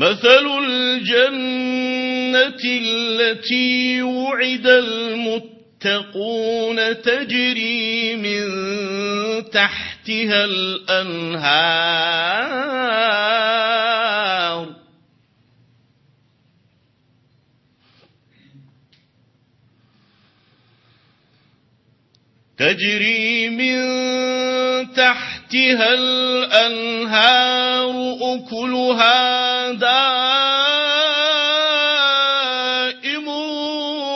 مثل الجنة التي وعد المتقون تجري من تحتها الأنهار أكلها دائم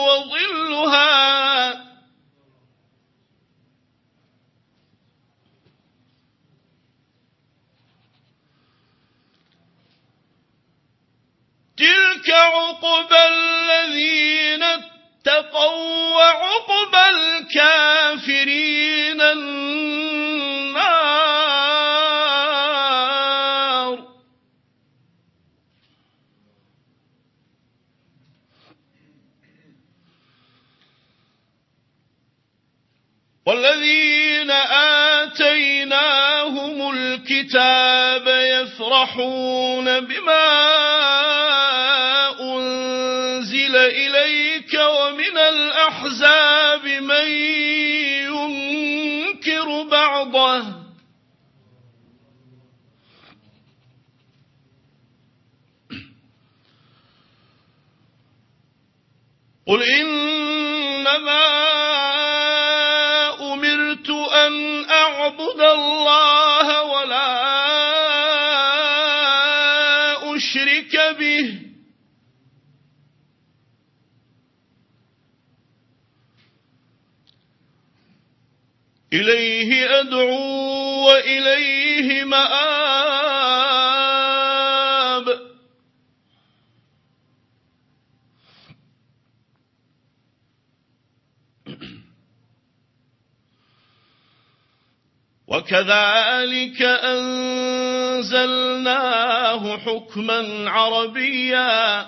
وظلها تلك عقبى الذين اتقوا وعقبى الكافرين النار. والذين آتيناهم الكتاب يفرحون بما أنزل إليك ومن الأحزاب من ينكر بعضه قل إنما أمرت أن أعبد الله ولا أشرك به إليه أدعو وإليه مآب. وكذلك أنزلناه حكما عربيا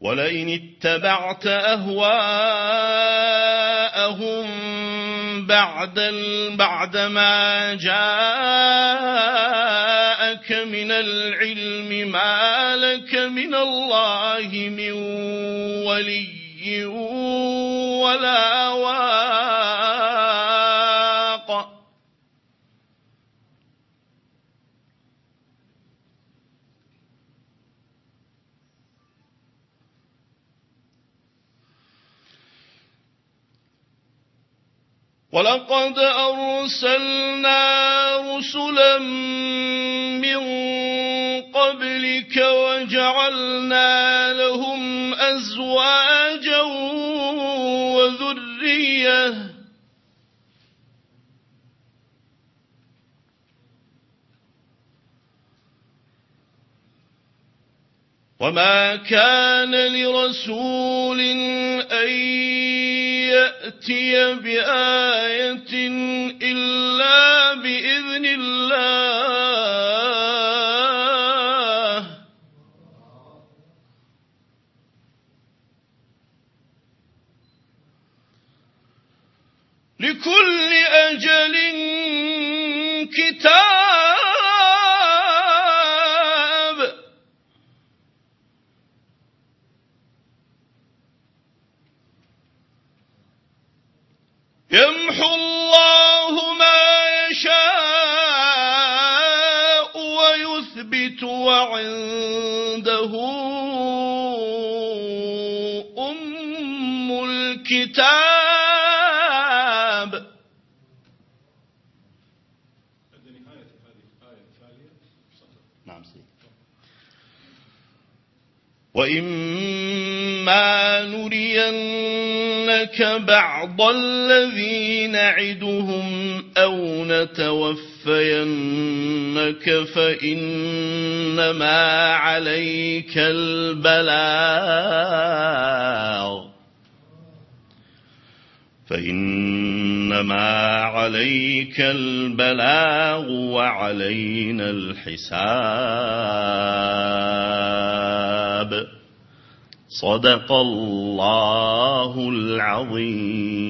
ولئن اتبعت أهواءهم بعد ما جاءك من العلم ما لك من الله من ولي ولا واق. ولقد أرسلنا رسلا من قبلك وجعلنا لهم أزواجا وذرية وما كان لرسول أن يأتي بآية إلا بإذن الله لكل أجل كتاب. يمحو الله ما يشاء ويثبت وعنده أم الكتاب. وإما نرينك بعض الذي نعدهم أو نتوفينك فإنما عليك البلاغ وعلينا الحساب. صدق الله العظيم.